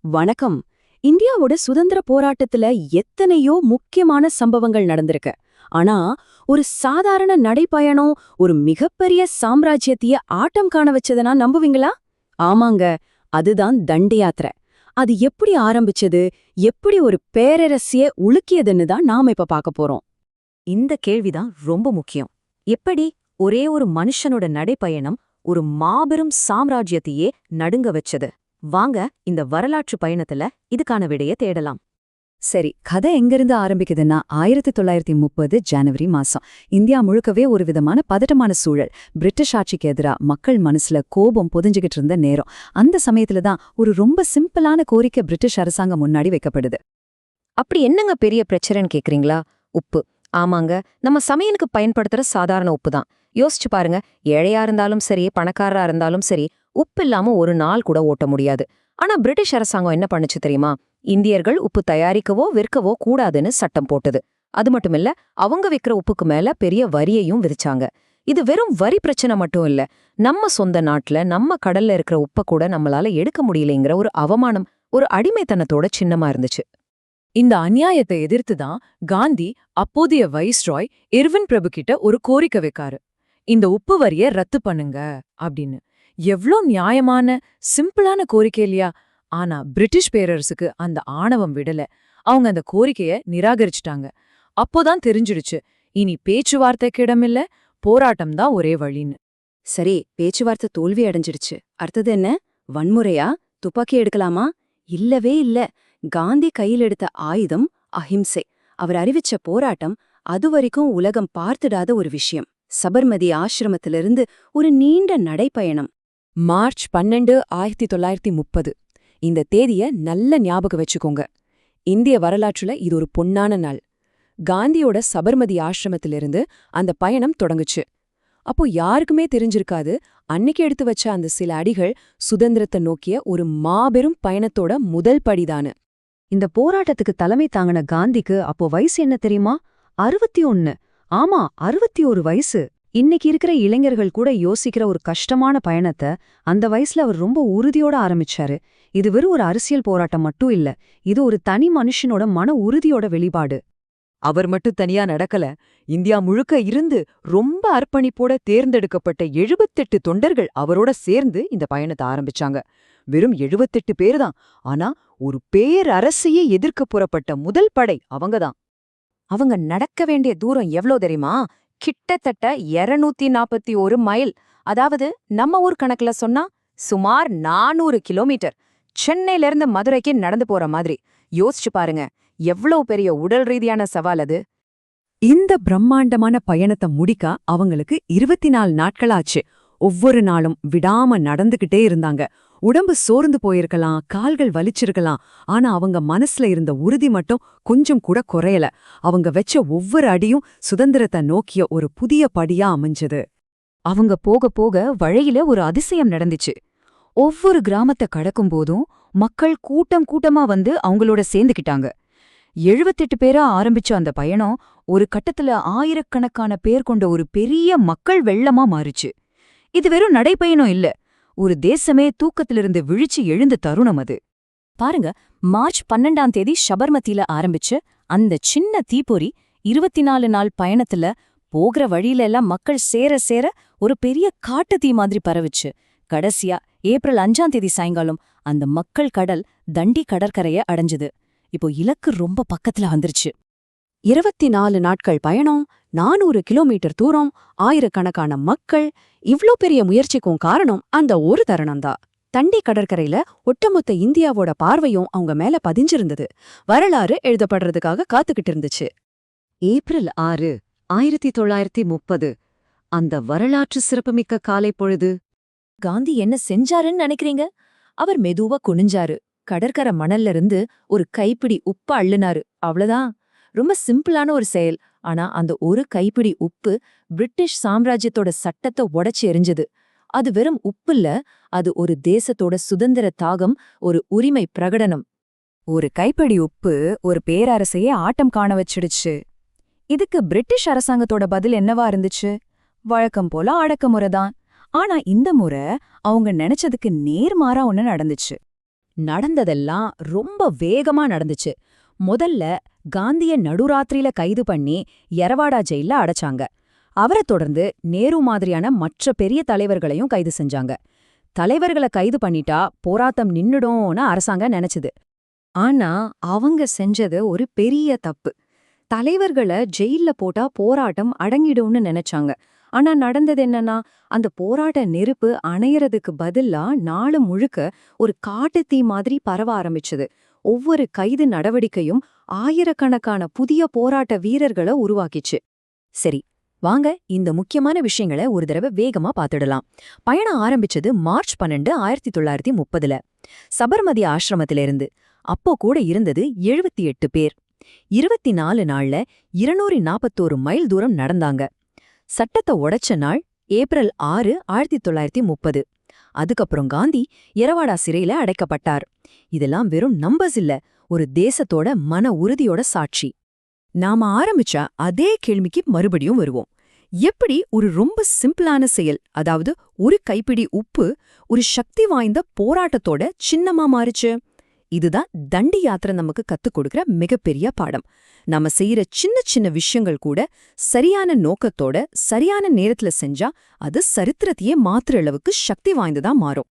வணக்கம். இந்தியாவோட சுதந்திர போராட்டத்துல எத்தனையோ முக்கியமான சம்பவங்கள் நடந்திருக்கு. ஆனா ஒரு சாதாரண நடைப்பயணம் ஒரு மிகப்பெரிய சாம்ராஜ்யத்தையே ஆட்டம் காண வச்சதுனா நம்புவீங்களா? ஆமாங்க, அதுதான் தண்டி யாத்திரை. அது எப்படி ஆரம்பிச்சது, எப்படி ஒரு பேரரசிய உலுக்கியதுன்னு தான் நாம இப்ப பார்க்க போறோம். இந்த கேள்விதான் ரொம்ப முக்கியம். எப்படி ஒரே ஒரு மனுஷனோட நடைப்பயணம் ஒரு மாபெரும் சாம்ராஜ்யத்தையே நடுங்க வச்சது? வாங்க இந்த வரலாற்று பயணத்துல இதுக்கான விடைய தேடலாம். சரி, கதை எங்கிருந்து ஆரம்பிக்குதுன்னா 1930 ஜனவரி மாசம். இந்தியா முழுக்கவே ஒரு விதமான பதட்டமான சூழல். பிரிட்டிஷ் ஆட்சிக்கு எதிரா மக்கள் மனசுல கோபம் பொதிஞ்சுகிட்டு இருந்த நேரம். அந்த சமயத்துல தான் ஒரு ரொம்ப சிம்பிளான கோரிக்கை பிரிட்டிஷ் அரசாங்கம் முன்னாடி வைக்கப்படுது. அப்படி என்னங்க பெரிய பிரச்சனைன்னு கேக்குறீங்களா? உப்பு. ஆமாங்க, நம்ம சமையலுக்கு பயன்படுத்துற சாதாரண உப்பு தான். யோசிச்சு பாருங்க, ஏழையா இருந்தாலும் சரி, பணக்காரரா இருந்தாலும் சரி, உப்பு இல்லாம ஒரு நாள் கூட ஓட்ட முடியாது. ஆனா பிரிட்டிஷ் அரசாங்கம் என்ன பண்ணுச்சு தெரியுமா? இந்தியர்கள் உப்பு தயாரிக்கவோ விற்கவோ கூடாதுன்னு சட்டம் போட்டது. அது மட்டுமில்ல, அவங்க விக்கிற உப்புக்கு மேல பெரிய வரியையும் விதிச்சாங்க. இது வெறும் வரி பிரச்சனை மட்டும் இல்ல, நம்ம சொந்த நாட்டுல நம்ம கடல்ல இருக்கிற உப்பை கூட நம்மளால எடுக்க முடியலைங்கிற ஒரு அவமானம், ஒரு அடிமைத்தனத்தோட சின்னமா இருந்துச்சு. இந்த அநியாயத்தை எதிர்த்து தான் காந்தி அப்போதைய வைஸ்ராய் இர்வின் பிரபு கிட்ட ஒரு கோரிக்கை வைக்காரு. இந்த உப்பு வரிய ரத்து பண்ணுங்க அப்படின்னு. எவ்ளோ நியாயமான சிம்பிளான கோரிக்கை இல்லையா? ஆனா பிரிட்டிஷ் பேரரசுக்கு அந்த ஆணவம் விடல. அவங்க அந்த கோரிக்கைய நிராகரிச்சுட்டாங்க. அப்போதான் தெரிஞ்சிடுச்சு, இனி பேச்சுவார்த்தைக்கு இடமில்ல, போராட்டம் தான் ஒரே வழின்னு. சரி, பேச்சுவார்த்தை தோல்வி அடைஞ்சிடுச்சு. அடுத்தது என்ன? வன்முறையா? துப்பாக்கி எடுக்கலாமா? இல்லவே இல்ல. காந்தி கையில் எடுத்த ஆயுதம் அஹிம்சை. அவர் அறிவிச்ச போராட்டம் அதுவரைக்கும் உலகம் பார்த்துடாத ஒரு விஷயம். சபர்மதி ஆசிரமத்திலிருந்து ஒரு நீண்ட நடைப்பயணம். மார்ச் 12, 1930. இந்த தேதிய நல்ல ஞாபகம் வச்சுக்கோங்க. இந்திய வரலாற்றுல இது ஒரு பொன்னான நாள். காந்தியோட சபர்மதி ஆசிரமத்திலிருந்து அந்த பயணம் தொடங்குச்சு. அப்போ யாருக்குமே தெரிஞ்சிருக்காது, அன்னைக்கு எடுத்து வச்ச அந்த சில அடிகள் சுதந்திரத்தை நோக்கிய ஒரு மாபெரும் பயணத்தோட முதல் படிதானு. இந்த போராட்டத்துக்கு தலைமை தாங்கின காந்திக்கு அப்போ வயசு என்ன தெரியுமா? 61. ஆமா, 61 வயசு. இன்னைக்கு இருக்கிற இளைஞர்கள் கூட யோசிக்கிற ஒரு கஷ்டமான பயணத்தை அந்த வயசுல அவர் ரொம்ப உறுதியோட ஆரம்பிச்சாரு. இது வெறும் ஒரு அரசியல் போராட்டம் மட்டும் இல்ல, இது ஒரு தனி மனுஷனோட மன உறுதியோட வெளிப்பாடு. அவர் மட்டும் தனியா நடக்கல. இந்தியா முழுக்க இருந்து ரொம்ப அர்ப்பணிப்போட தேர்ந்தெடுக்கப்பட்ட 78 தொண்டர்கள் அவரோட சேர்ந்து இந்த பயணத்தை ஆரம்பிச்சாங்க. வெறும் 78 பேரு தான். ஆனா ஒரு பேரரசையே எதிர்க்க புறப்பட்ட முதல் படை அவங்கதான். அவங்க நடக்க வேண்டிய தூரம் எவ்ளோ தெரியுமா? கிட்டத்தட்ட 241 மைல். அதாவது நம்ம ஊர் கணக்குல சொன்னா சுமார் 400 கிலோமீட்டர். சென்னையில இருந்து மதுரைக்கு நடந்து போற மாதிரி. யோசிச்சு பாருங்க, எவ்வளவு பெரிய உடல் ரீதியான சவால் அது. இந்த பிரம்மாண்டமான பயணத்தை முடிக்க அவங்களுக்கு 24 நாட்களாச்சு. ஒவ்வொரு நாளும் விடாம நடந்துகிட்டே இருந்தாங்க. உடம்பு சோர்ந்து போயிருக்கலாம், கால்கள் வலிச்சிருக்கலாம். ஆனா அவங்க மனசுல இருந்த உறுதி மட்டும் கொஞ்சம் கூட குறையல. அவங்க வெச்ச ஒவ்வொரு அடியும் சுதந்திரத்தை நோக்கிய ஒரு புதிய படியா அமைஞ்சது. அவங்க போக போக வழியில ஒரு அதிசயம் நடந்துச்சு. ஒவ்வொரு கிராமத்தை கடக்கும் போதும் மக்கள் கூட்டம் கூட்டமா வந்து அவங்களோட சேர்ந்துக்கிட்டாங்க. 78 பேரா ஆரம்பிச்ச அந்த பயணம் ஒரு கட்டத்துல ஆயிரக்கணக்கான பேர் கொண்ட ஒரு பெரிய மக்கள் வெள்ளமா மாறுச்சு. இது வெறும் நடைப்பயணம் இல்ல, ஒரு தேசமே தூக்கத்திலிருந்து விழிச்சு எழுந்த தருணம் அது. பாருங்க, மார்ச் 12ஆம் தேதி சபர்மதியில ஆரம்பிச்சு அந்த சின்ன தீப்பொறி 24 நாள் பயணத்துல போகிற வழியில எல்லாம் மக்கள் சேர சேர ஒரு பெரிய காட்டு தீ மாதிரி பரவுச்சு. கடைசியா ஏப்ரல் 5ஆம் தேதி சாயங்காலம் அந்த மக்கள் கடல் தண்டி கடற்கரைய அடைஞ்சது. இப்போ இலக்கு ரொம்ப பக்கத்துல வந்துருச்சு. 24 நாட்கள் பயணம், 400 கிலோமீட்டர் தூரம், ஆயிரக்கணக்கான மக்கள். இவ்ளோ பெரிய முயற்சிக்கும் காரணம் அந்த ஒரு தருணம்தான். தண்டி கடற்கரையில ஒட்டுமொத்த இந்தியாவோட பார்வையும் அவங்க மேல பதிஞ்சிருந்தது. வரலாறு எழுதப்படுறதுக்காக காத்துக்கிட்டு இருந்துச்சு. ஏப்ரல் 6, 1930. அந்த வரலாற்று சிறப்புமிக்க காலை பொழுது. காந்தி என்ன செஞ்சாருன்னு நினைக்கிறீங்க? அவர் மெதுவா குனிஞ்சாரு. கடற்கரை மணல்ல இருந்து ஒரு கைப்பிடி உப்பு அள்ளுனாரு. அவ்வளவுதான். ரொம்ப சிம்பிளான ஒரு செயல். ஆனா அந்த ஒரு கைப்பிடி உப்பு பிரிட்டிஷ் சாம்ராஜ்யத்தோட சட்டத்தை உடைச்சு எரிஞ்சது. அது வெறும் உப்பில்ல, அது ஒரு தேசத்தோட சுதந்திர தாகம், ஒரு உரிமை பிரகடனம். ஒரு கைப்பிடி உப்பு ஒரு பேரரசையே ஆட்டம் காண வச்சிடுச்சு. இதுக்கு பிரிட்டிஷ் அரசாங்கத்தோட பதில் என்னவா இருந்துச்சு? வழக்கம் போல அடக்குமுறைதான். ஆனா இந்த முறை அவங்க நினைச்சதுக்கு நேர்மாறா ஒண்ணு நடந்துச்சு. நடந்ததெல்லாம் ரொம்ப வேகமா நடந்துச்சு. முதல்ல காந்திய நடுராத்திரியில கைது பண்ணி யரவாடா ஜெயில்ல அடைச்சாங்க. அவரை தொடர்ந்து நேரு மாதிரியான மற்ற பெரிய தலைவர்களையும் கைது செஞ்சாங்க. தலைவர்களை கைது பண்ணிட்டா போராட்டம் நின்னுடும்னு அரசாங்கம் நினைச்சுது. ஆனா அவங்க செஞ்சது ஒரு பெரிய தப்பு. தலைவர்களை ஜெயில்ல போட்டா போராட்டம் அடங்கிடும்னு நினைச்சாங்க. ஆனா நடந்தது என்னன்னா, அந்த போராட்ட நெருப்பு அணையறதுக்கு பதிலா நாடு முழுக்க ஒரு காட்டுத்தீ மாதிரி பரவ ஆரம்பிச்சது. ஒவ்வொரு கைது நடவடிக்கையும் ஆயிரக்கணக்கான புதிய போராட்ட வீரர்களை உருவாக்கிச்சு. சரி, வாங்க இந்த முக்கியமான விஷயங்களை ஒரு தடவை வேகமா பார்த்துடலாம். பயணம் ஆரம்பிச்சது மார்ச் 12, 1930ல சபர்மதி ஆசிரமத்திலிருந்து. அப்போ கூட இருந்தது 78 பேர். 24 நாள்ல 241 மைல் தூரம் நடந்தாங்க. சட்டத்தை உடைச்ச நாள் ஏப்ரல் 6, 1930. அதுக்கப்புறம் காந்தி யரவாடா சிறையில அடைக்கப்பட்டார். இதெல்லாம் வெறும் நம்பர்ஸ் இல்ல, ஒரு தேசத்தோட மன உறுதியோட சாட்சி. நாம ஆரம்பிச்ச அதே கேள்விக்கு மறுபடியும் வருவோம். எப்படி ஒரு ரொம்ப சிம்பிளான செயல், அதாவது ஒரு கைப்பிடி உப்பு, ஒரு சக்தி வாய்ந்த போராட்டத்தோட சின்னமா மாறுச்சு? இதுதான் தண்டி யாத்திரை நமக்கு கத்துக் கொடுக்கிற மிகப்பெரிய பாடம். நாம செய்யற சின்ன சின்ன விஷயங்கள் கூட சரியான நோக்கத்தோட சரியான நேரத்துல செஞ்சா அது சரித்திரத்தையே மாத்துற அளவுக்கு சக்தி வாய்ந்ததா மாறும்.